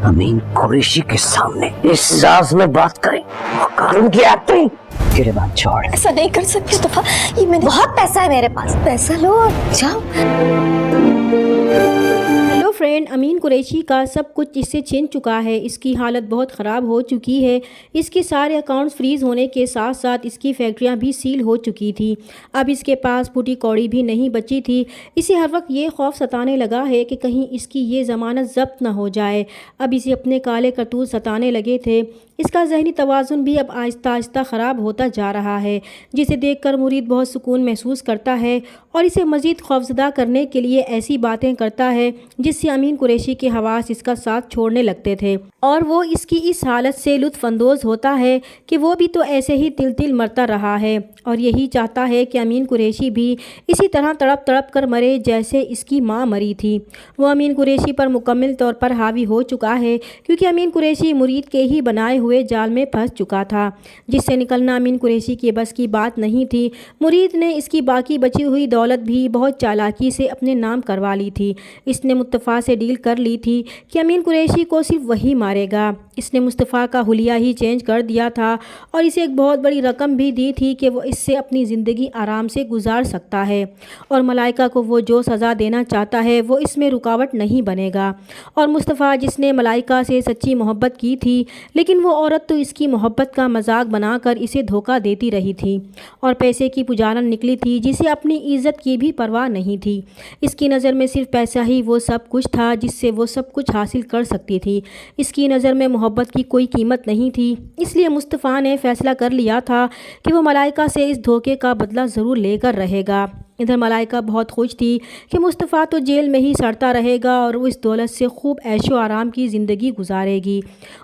अमीन कुरैशी के सामने इस राज में बात करें और कानून की एक्टिंग। गिरबान छोड़। ऐसा नहीं कर सकती तोफा, ये मैंने बहुत पैसा है मेरे पास, पैसा लो और जाओ। हेलो फ्रेंड, अमीन कुरैशी का सब कुछ इससे छिन चुका है। इसकी हालत बहुत ख़राब हो चुकी है। इसके सारे अकाउंट्स फ्रीज़ होने के साथ साथ इसकी फैक्ट्रियां भी सील हो चुकी थी। अब इसके पास फूटी कौड़ी भी नहीं बची थी। इसे हर वक्त ये खौफ सताने लगा है कि कहीं इसकी ये ज़मानत ज़ब्त ना हो जाए। अब इसे अपने काले करतूत सताने लगे थे। इसका ज़हनी तवाज़ुन भी अब आहिस्ता आहिस्ता ख़राब होता जा रहा है, जिसे देखकर मुरीद बहुत सुकून महसूस करता है और इसे मज़ीद खौफज़दा करने के लिए ऐसी बातें करता है जिससे अमीन कुरैशी के हवास इसका साथ छोड़ने लगते थे और वो इसकी इस हालत से लुत्फ़अंदोज़ होता है कि वो भी तो ऐसे ही तिल तिल मरता रहा है और यही चाहता है कि अमीन कुरैशी भी इसी तरह तड़प तड़प कर मरे जैसे इसकी माँ मरी थी। वो अमीन कुरैशी पर मुकम्मल तौर पर हावी हो चुका है क्योंकि अमीन कुरैशी मुरीद के ही बनाए हुए जाल में फंस चुका था, जिससे निकलना अमीन कुरैशी के बस की बात नहीं थी। मुरीद ने इसकी बाकी बची हुई दौलत भी बहुत चालाकी से अपने नाम करवा ली थी। इसने मुस्तफ़ा से डील कर ली थी कि अमीन कुरैशी को सिर्फ वही मारेगा। इसने मुस्तफ़ा का हुलिया ही चेंज कर दिया था और इसे एक बहुत बड़ी रकम भी दी थी कि वो इससे अपनी ज़िंदगी आराम से गुजार सकता है और मलाइका को वो जो सज़ा देना चाहता है वो इसमें रुकावट नहीं बनेगा। और मुस्तफ़ा जिसने मलाइका से सच्ची मोहब्बत की थी, लेकिन वो औरत तो इसकी मोहब्बत का मजाक बनाकर इसे धोखा देती रही थी और पैसे की पुजारन निकली थी जिसे अपनी इज़्ज़त की भी परवाह नहीं थी। इसकी नज़र में सिर्फ पैसा ही वो सब कुछ था जिससे वो सब कुछ हासिल कर सकती थी। इसकी नज़र में मोहब्बत की कोई कीमत नहीं थी। इसलिए मुस्तफ़ा ने फ़ैसला कर लिया था कि वो मलाइका से इस धोखे का बदला ज़रूर लेकर रहेगा। इधर मलाइका बहुत खुश थी कि मुस्तफ़ा तो जेल में ही सड़ता रहेगा और वो इस दौलत से खूब ऐशो आराम की ज़िंदगी गुजारेगी।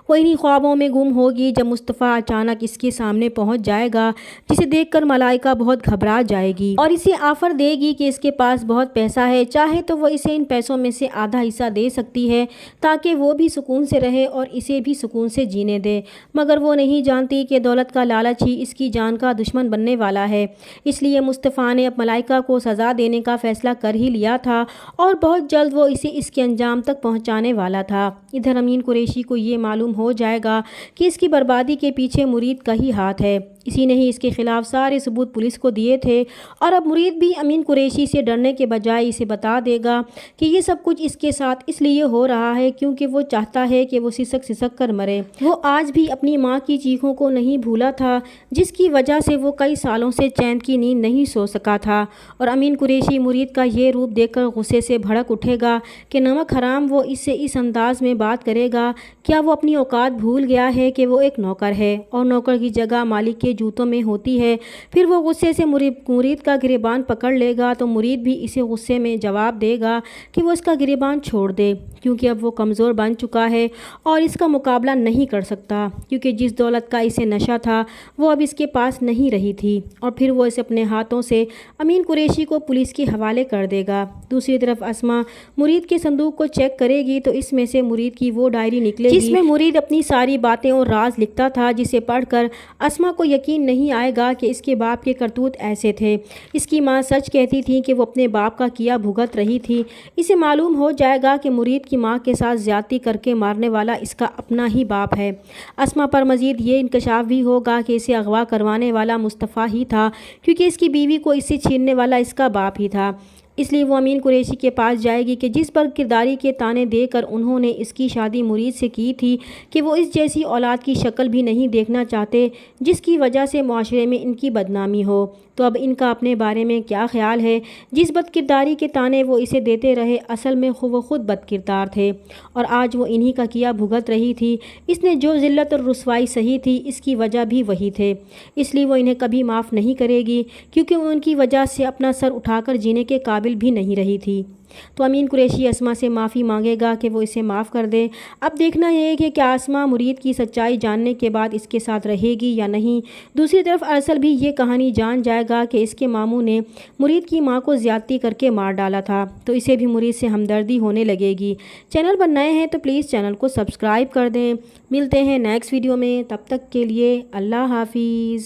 वो इन्हीं ख्वाबों में गुम होगी जब मुस्तफ़ा अचानक इसके सामने पहुंच जाएगा, जिसे देखकर मलाइका बहुत घबरा जाएगी और इसे ऑफ़र देगी कि इसके पास बहुत पैसा है, चाहे तो वो इसे इन पैसों में से आधा हिस्सा दे सकती है ताकि वो भी सुकून से रहे और इसे भी सुकून से जीने दे। मगर वो नहीं जानती कि दौलत का लालच ही इसकी जान का दुश्मन बनने वाला है। इसलिए मुस्तफ़ा ने अब मलाइका को सज़ा देने का फ़ैसला कर ही लिया था और बहुत जल्द वो इसे इसके अंजाम तक पहुंचाने वाला था। इधर अमीन कुरैशी को ये मालूम हो जाएगा कि इसकी बर्बादी के पीछे मुरीद का ही हाथ है। इसी ने ही इसके ख़िलाफ़ सारे सबूत पुलिस को दिए थे और अब मुरीद भी अमीन कुरैशी से डरने के बजाय इसे बता देगा कि ये सब कुछ इसके साथ इसलिए हो रहा है क्योंकि वो चाहता है कि वो सिसक सिसक कर मरे। वो आज भी अपनी माँ की चीखों को नहीं भूला था, जिसकी वजह से वो कई सालों से चैन की नींद नहीं सो सका था। और अमीन कुरैशी मुरीद का ये रूप देखकर गुस्से से भड़क उठेगा कि नमक हराम वो इससे इस अंदाज में बात करेगा। क्या वो अपनी औकात भूल गया है कि वो एक नौकर है और नौकर की जगह मालिक के जूतों में होती है। फिर वो गुस्से से मुरीद का गिरेबान पकड़ लेगा तो मुरीद भी इसे गुस्से में जवाब देगा कि वो इसका गिरेबान छोड़ दे, क्योंकि अब वो कमज़ोर बन चुका है और इसका मुकाबला नहीं कर सकता, क्योंकि जिस दौलत का इसे नशा था वो अब इसके पास नहीं रही थी। और फिर वो इसे अपने हाथों से अमीन कुरैशी को पुलिस के हवाले कर देगा। दूसरी तरफ अस्मा मुरीद के संदूक को चेक करेगी तो इसमें से मुरीद की वो डायरी निकलेगी जिसमें मुरीद अपनी सारी बातें और राज लिखता था, जिसे पढ़कर अस्मा को यकीन नहीं आएगा कि इसके बाप के करतूत ऐसे थे। इसकी माँ सच कहती थी कि वो अपने बाप का किया भुगत रही थी। इसे मालूम हो जाएगा कि मुरीद की माँ के साथ ज़्यादती करके मारने वाला इसका अपना ही बाप है। अस्मा पर मज़ीद ये इंकशाफ भी होगा कि इसे अगवा करवाने वाला मुस्तफ़ा ही था, क्योंकि इसकी बीवी को इससे छीनने वाला इसका बाप ही था। इसलिए वो अमीन कुरैशी के पास जाएगी कि जिस पर किरदारी के ताने देकर उन्होंने इसकी शादी मुरीद से की थी कि वो इस जैसी औलाद की शक्ल भी नहीं देखना चाहते जिसकी वजह से माशरे में इनकी बदनामी हो। तो अब इनका अपने बारे में क्या ख्याल है? जिस बदकिरदारी के ताने वो इसे देते रहे असल में वो खुद बदकिरदार थे और आज वो इन्हीं का किया भुगत रही थी। इसने जो ज़िल्लत और रुसवाई सही थी इसकी वजह भी वही थे। इसलिए वो इन्हें कभी माफ़ नहीं करेगी, क्योंकि उनकी वजह से अपना सर उठाकर जीने के काबिल भी नहीं रही थी। तो अमीन कुरैशी अस्मा से माफ़ी मांगेगा कि वो इसे माफ़ कर दे। अब देखना यह है कि क्या अस्मा मुरीद की सच्चाई जानने के बाद इसके साथ रहेगी या नहीं। दूसरी तरफ अरसल भी ये कहानी जान जाएगा कि इसके मामू ने मुरीद की माँ को ज़्यादती करके मार डाला था, तो इसे भी मुरीद से हमदर्दी होने लगेगी। चैनल पर नए हैं तो प्लीज़ चैनल को सब्सक्राइब कर दें। मिलते हैं नेक्स्ट वीडियो में, तब तक के लिए अल्लाह हाफिज़।